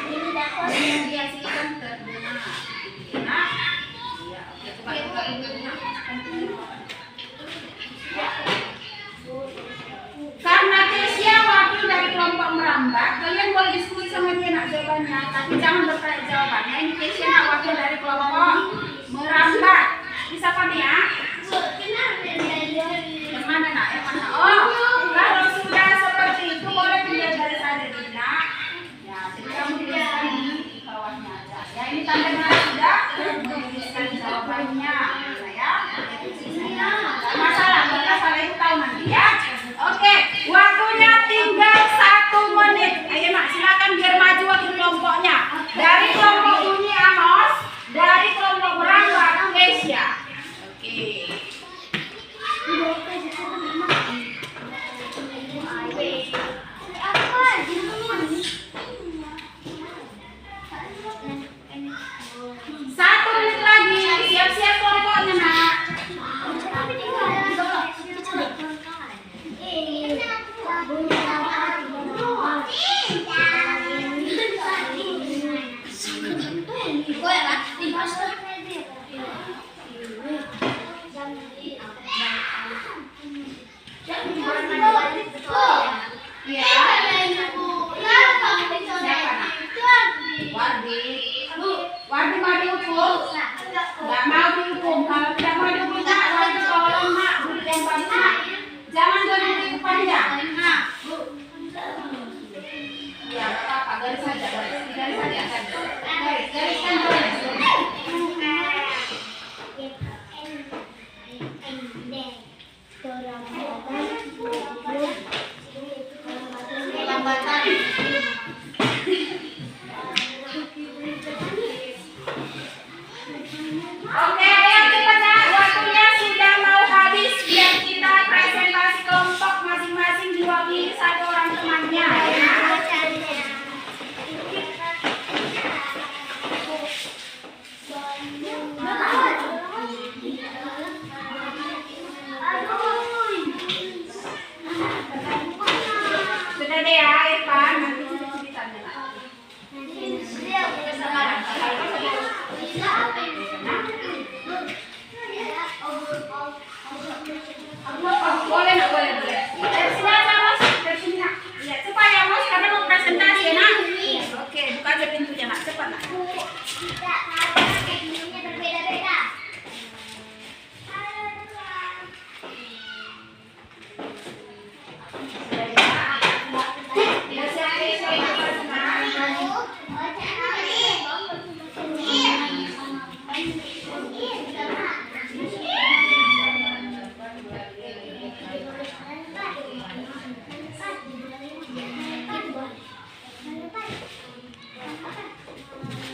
Speaker 2: Ini dapat.
Speaker 1: Dia silakan terdengar. Nah, iya, oke, coba buka dulu. Karena Kesia wakil dari kelompok merambat, kalian boleh diskusi sama dia nak jawabannya, tapi jangan bertanya jawabannya. Ini Kesia nak wakil dari kelompok merambat. Bisa kan ya? Yang mana nak? Yang mana? Oh, kalau sudah seperti itu boleh pindah dari saja Dina. Ya, jadi kamu tuliskan di bawahnya aja. Ya, ini tanda merah sudah menuliskan jawabannya. Ya, nggak masalah, nggak masalah itu tahu nanti ya. Oke, waktunya tinggal 1 menit. Ayo nak, silakan biar maju wakil kelompoknya. Dari kelompok bunyi Amos, dari kelompok merambat Kesia. Oke. Satu menit lagi, siap-siap kelompoknya nak. Wardi mau dihukum? Nggak mau dihukum. Kalau tidak mau dihukum, nak Wardi tolong nak beri lempar nak. Jangan beri kepada. Nah, ya apa-apa, garis saja, garis saja, gariskan garis. Lambatan. Oke, ayo cepat ya. Waktunya sudah mau habis. Biar kita presentasi kelompok masing-masing diwakili 1 orang temannya. Ya. Sudah deh ya, Irfan. Nanti ceritanya nak. Oh, boleh nak, boleh. Dari sini aja Mas, dari sini nak. Ya, cepat ya Mas, karena mau presentasi ya nak. Oke, buka aja pintunya nak, cepat nak.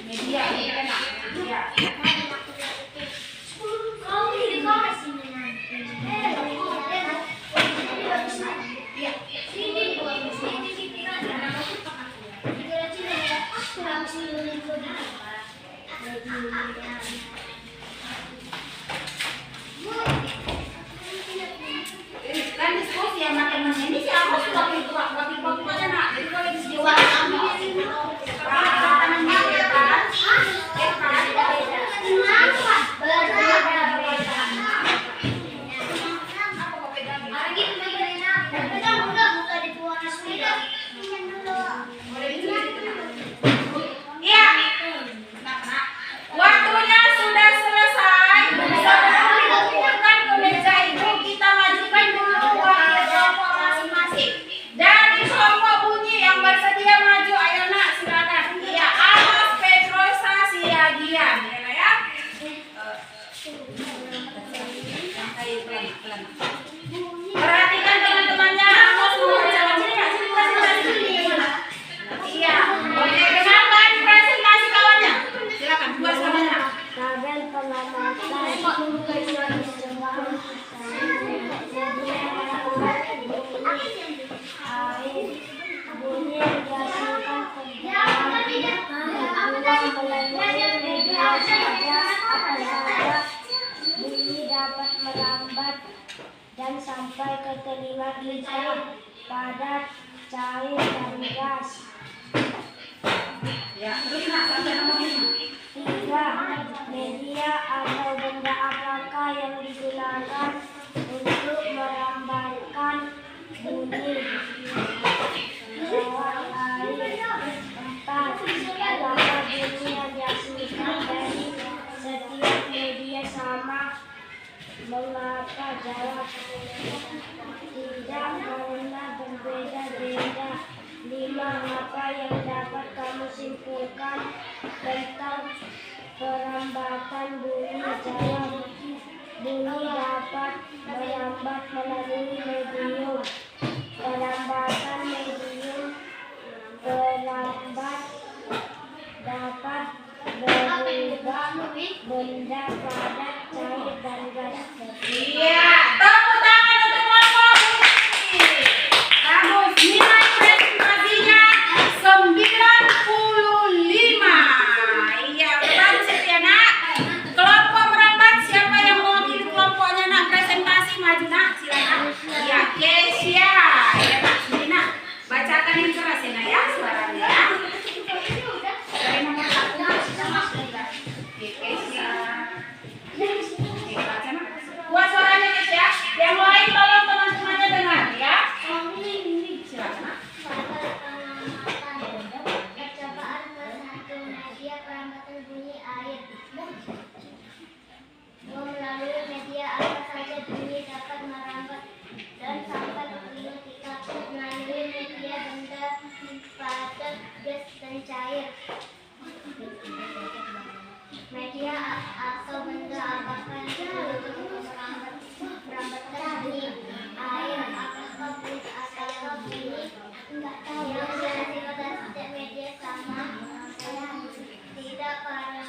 Speaker 1: Media nak, media. Kan diskusi sama temennya ini siapa sih wakil kelompoknya nak, jadi boleh disediakan sama. Waktunya sudah selesai. Sebelum dikumpulkan ke meja ibu, kita majukan dulu wakil kelompok masing-masing. Dari kelompok bunyi yang bersedia maju, ayo nak silakan. Iya, Amos, Petrosa, Siagian, ya. Perhatikan teman-temannya, Amos mau jalan sini nggak? Sini. Iya, oke, kenalkan presentasi kawannya. Silakan, buat kawannya.
Speaker 2: Tabel pengamatan bunyi berdasarkan bunyi dapat merambat dan sampai ke telinga kita pada cair dan gas. Jawab. Tidak, karena berbeda-beda. 5. Apa yang dapat kamu simpulkan tentang perambatan bunyi? Jawab. Bunyi dapat merambat melalui medium. Perambatan medium perambat dapat berubah benda padat, cair, dan gas.
Speaker 1: Iya, tepuk tangan untuk kelompok bunyi. Bagus, nilai presentasinya 95. Iya, bagus ya nak. Kelompok merambat, siapa yang mewakili kelompoknya nak presentasi, maju nak, silakan. Iya, Kesia. Ya nak, sini nak. Bacakan yang keras ya nak ya, suaranya ya. Dari nomor 1 nak, Oke, Kesia. Oke, baca nak. Buat suaranya Kesia. Yang lain tolong teman-temannya dengar ya. Silakan nak.
Speaker 2: Percobaan ke-1, media perambatan bunyi air. Melalui media apa saja bunyi dapat merambat dan sampai ke telinga kita. Melalui media benda padat, gas, dan cair. Media atau benda apakah yang merambatkan bunyi air? Apakah bunyi atau bunyi yang dihasilkan dari setiap media sama? Tidak, karena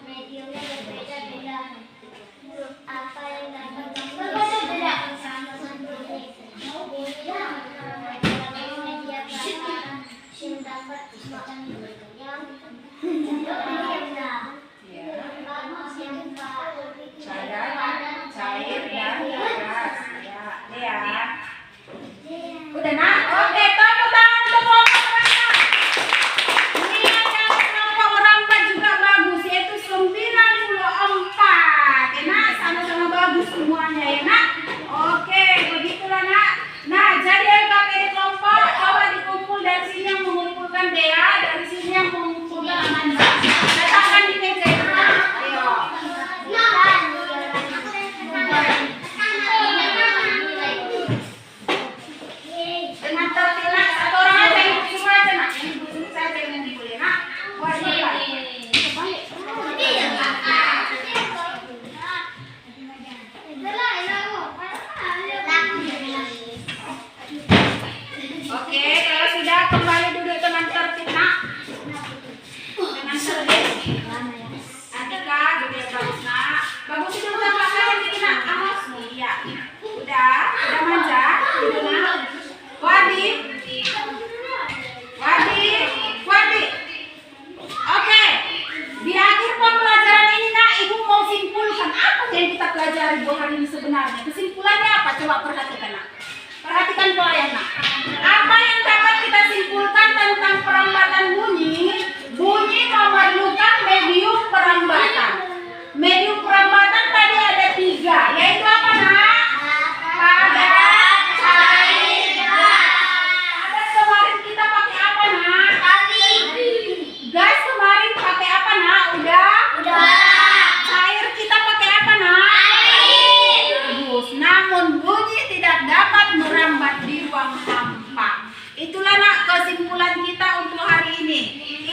Speaker 2: mediumnya berbeda-beda. Apa yang dapat kamu sama bunyi? Bunyi dalam media perambatan yang dapat
Speaker 1: Padat, cair, dan gas. Ya, udah nak. Oke, tepuk tangan untuk kelompok merambat. Nilai dari kelompok merambat juga bagus, yaitu 94. Ya nak, sama-sama bagus semuanya ya nak. Oke, begitulah nak. Nah, jadi LKPD kelompok, coba dikumpul dari sini yang mengumpulkan Dea, dari sini yang mengumpulkan Amanda. Letakkan di meja itu. Ayo. Dengan tertib nak, satu orang aja yang semua aja nak. Yang ibu saja yang mengumpul ya nak. Buat Oke, kalau sudah kembali duduk dengan tertib nak. Dengan tertib. Atika, duduk bagus nak. Bagus itu udah pakai ini nak. Amos, iya. Udah manja. Duduk nak. Wadi. Oke. Di akhir pembelajaran ini nak, ibu mau simpulkan apa yang kita pelajari buat hari ini sebenarnya. Kesimpulannya apa? Coba perhatikan nak. Perhatikan pelayan nak. Apa yang dapat kita simpulkan tentang perambatan bunyi? Bunyi memerlukan medium perambatan. Medium perambatan tadi ada 3, yaitu apa nak? Padat, cair, gas. Padat kemarin kita pakai apa nak? Gas kemarin pakai apa nak? Udah. Cair kita pakai apa nak? Bagus. Namun bunyi tidak dapat merambat di ruang hampa. Itulah nak kesimpulan kita untuk hari ini.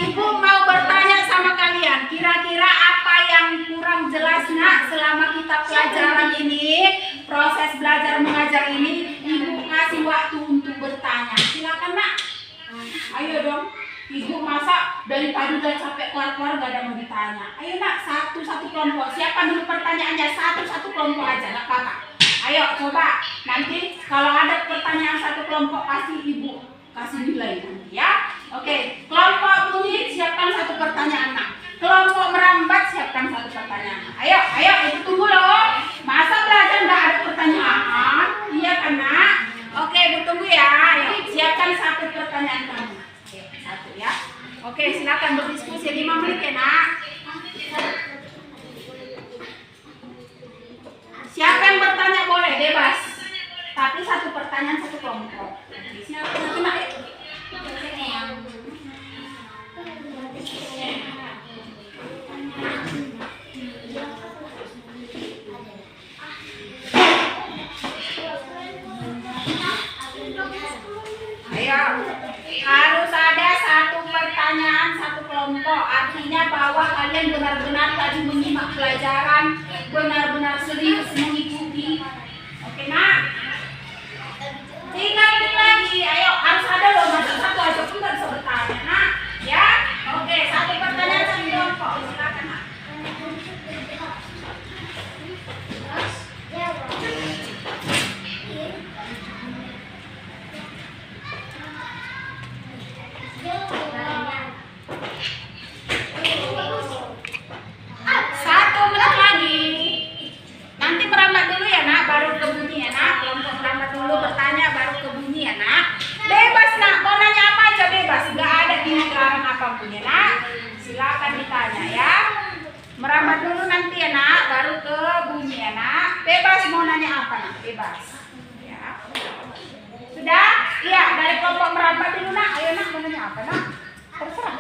Speaker 1: Ibu mau bertanya sama kalian, kira-kira apa yang kurang jelas nak selama kita pelajaran ini, proses belajar mengajar ini, ibu kasih waktu untuk bertanya. Silakan nak. Ayo dong. Ibu masa dari tadi udah capek keluar-keluar gak ada mau ditanya. Ayo nak, satu-satu kelompok. Siapa dulu pertanyaannya? Satu-satu kelompok aja, gak apa-apa. Ayo coba. Nanti kalau ada pertanyaan satu kelompok pasti ibu kasih nilai nanti ya. Oke, kelompok bunyi siapkan satu pertanyaan nak. Kelompok merambat siapkan satu pertanyaan. Ayo, ibu tunggu loh. Masa belajar nggak ada pertanyaan? Iya kan nak? Oke, ibu tunggu ya. Ayo, siapkan satu pertanyaan kamu. Ayo, satu ya. Oke, silakan berdiskusi 5 menit ya nak. Siapa yang bertanya boleh bebas. Tapi satu pertanyaan satu kelompok. Siapa yang kena ya? artinya bahwa kalian benar-benar tadi menyimak pelajaran, benar-benar serius mengikuti. Oke nak? 3 menit lagi, ayo harus ada loh, masa satu aja pun nggak bisa bertanya nak. Ya, oke, satu pertanyaan satu kelompok, silakan nak. Satu menit lagi. Nanti merambat dulu ya nak, baru ke bunyi ya nak. Kelompok merambat dulu bertanya, baru ke bunyi ya nak. Bebas nak, mau nanya apa aja bebas, nggak ada dilarang apapun ya nak. Silakan ditanya ya. Merambat dulu nanti ya nak, baru ke bunyi ya nak. Bebas mau nanya apa nak, bebas. Ya. Sudah? Iya, dari kelompok merambat dulu nak. Ayo nak, mau nanya apa nak? Terserah.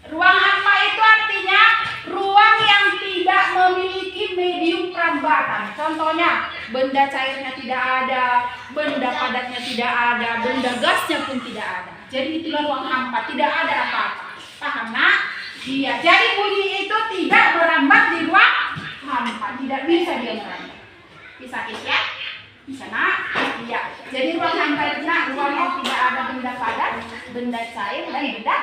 Speaker 1: Ruang hampa itu artinya ruang yang tidak memiliki medium perambatan. Contohnya, benda cairnya tidak ada, benda padatnya tidak ada, benda gasnya pun tidak ada. Jadi itulah ruang hampa, tidak ada apa-apa. Paham nak? Iya. Jadi bunyi itu tidak merambat di ruang hampa, tidak bisa dia merambat. Bisa ya? Bisa nak? Iya. Jadi ruang hampa itu nak, ruang yang tidak ada benda padat, benda cair dan benda.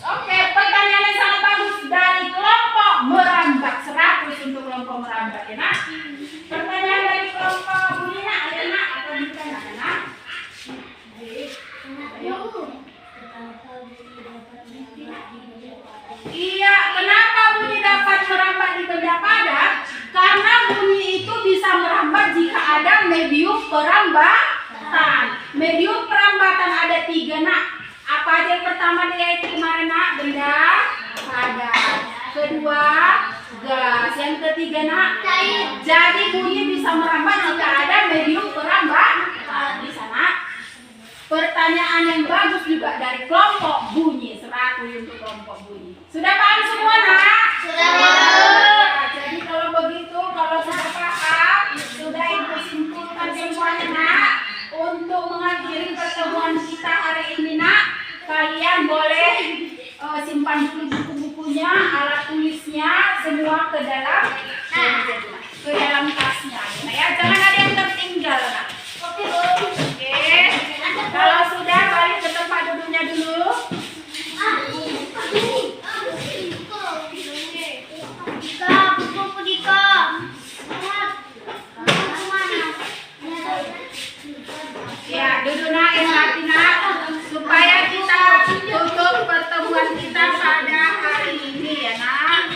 Speaker 1: Oke, pertanyaan yang sangat bagus dari kelompok merambat. 100 untuk kelompok merambat ya nak. Pertanyaan dari kelompok bunyi nak, ayo nak, atau bukan nak? Ayo. Iya, kenapa bunyi dapat merambat di benda padat? Karena bunyi itu bisa merambat jika ada medium perambatan. Medium perambatan ada 3 nak. Apa aja yang pertama dia itu kemarin nak? Benda padat. Kedua, gas. Yang ketiga nak? Cair. Jadi bunyi bisa merambat jika ada medium perambatan. Di sana. Pertanyaan yang bagus juga dari kelompok bunyi. 100 untuk kelompok bunyi. Sudah paham semua nak?
Speaker 2: Sudah.
Speaker 1: Nah, jadi kalau begitu, kalau sudah paham, sudah ibu simpulkan semuanya nak. Untuk mengakhiri pertemuan kita hari ini nak, kalian boleh simpan dulu buku-bukunya, alat tulisnya, semua ke dalam tasnya. Nah, ya, jangan ada yang tertinggal nak. Oke. Kalau sudah balik ke tempat duduknya dulu. Ya, duduk nak, hati nak, supaya kita tutup pertemuan kita pada hari ini ya nak.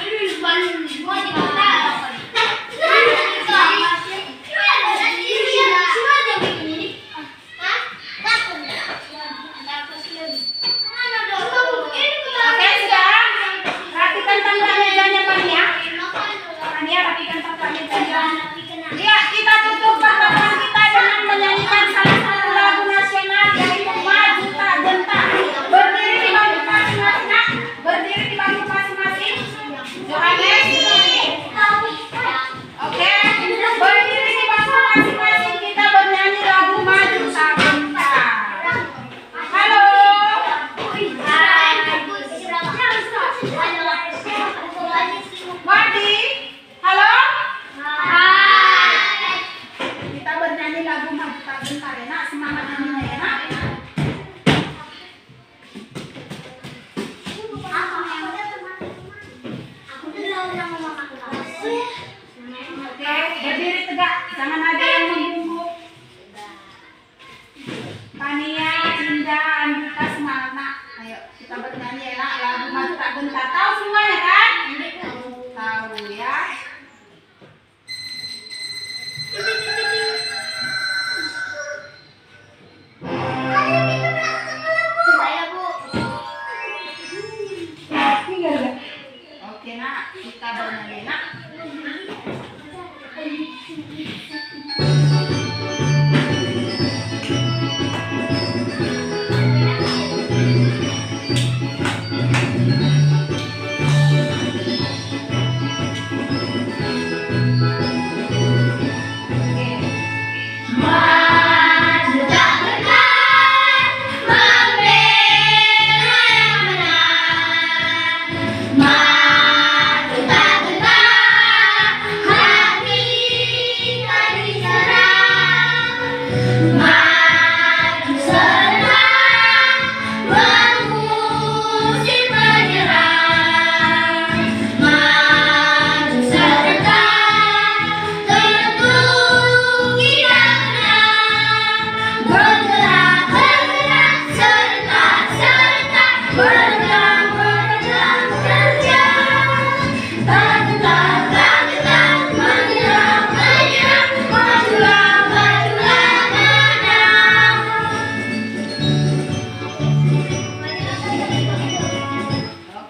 Speaker 1: Oke sudah, rapikan tangga mejanya Pania. Pania rapikan tangga mejanya. Ya, kita tutup pertemuan kita dengan menyanyikan salah satu lagu nasional yaitu Maju Tak Gentar. Berdiri di bangku masing-masing nak. Berdiri di bangku masing-masing. Johannes. Oke, berdiri di bangku masing-masing kita bernyanyi lagu Maju Tak Gentar. Halo. Wadi. Halo. Kita bernyanyi lagu Maju Tak Gentar ya nak. Semangat nyanyinya ya nak. Oke, berdiri tegak, jangan ada yang membungkuk. Pania, Cinda, Andika, semangat nak. Ayo kita bernyanyi ya nak, lagu Maju Tak Gentar. Tahu semuanya kan? Tahu ya. Oke nak, kita bernyanyi nak.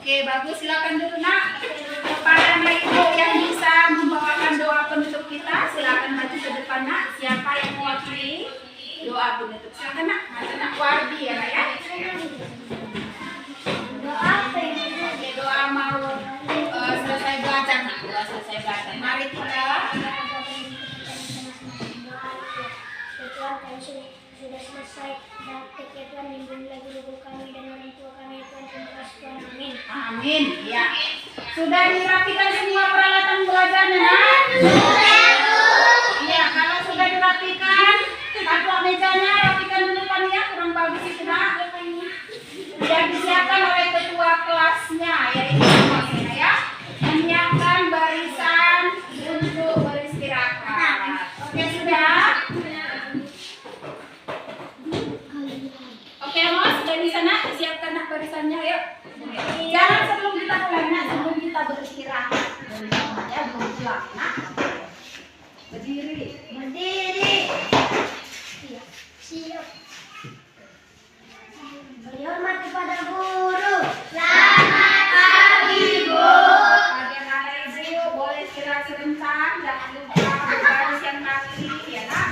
Speaker 1: Oke, bagus. Silakan dulu nak. Para ibu yang bisa membawakan doa penutup kita, silakan maju ke depan nak. Siapa yang mewakili doa penutup? Silakan nak. Maju nak Wardi ya nak ya.
Speaker 2: Doa apa ini?
Speaker 1: Oke, doa mau selesai belajar nak. Doa selesai belajar. Mari kita.
Speaker 2: Tuhan, kami sudah selesai praktek ya Tuhan, lindungi lagi guru kami dan orang tua kami ya Tuhan, terima kasih Tuhan, amin.
Speaker 1: Amin. Ya. Sudah dirapikan semua peralatan belajarnya nak? Iya, kalau sudah dirapikan, taplak mejanya rapikan dulu panitia, kurang bagus itu nak. Sudah disiapkan oleh ketua kelasnya, yaitu Mas Ena ya, menyiapkan barisan untuk beristirahat. Oke sudah? Oke Mas, sudah di sana, siapkan nak barisannya, yuk. Jangan sebelum kita mulai nak, sebelum kita beristirahat. Ya, belum pulang nak. Berdiri.
Speaker 2: Berdiri. Siap. Berhormat kepada guru. Selamat pagi, Bu.
Speaker 1: Pagi hari ibu boleh istirahat sebentar, jangan lupa berbaris yang kaki, ya nak.